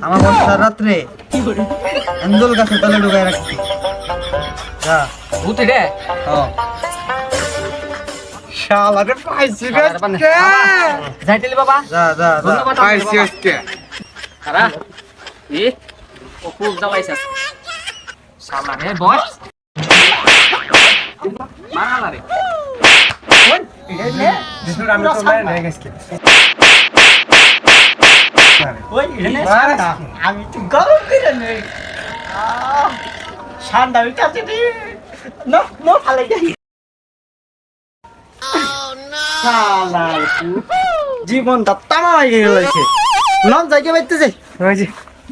আমার বর্ষার রাত্রে এন্দল গাছে তলে ঢুকায় রাখছি যা ভূতে রে ও শালারে পাইছি রে যাইতেলি বাবা যা যা যা ধন্যবাদ পাইছি আজকে কারা এ ও খুব জ্বালাইছিস শালা রে বস মারা রে বিশুর আমি তো মার নাই গেছি ওই ঠান্ডা আমি তো গরম করে নেই ঠান্ডা উঠাতে দি নো নো ফালাই যাই জীবনটা তামা হয়ে গেছে নাম জায়গা বাইতে যাই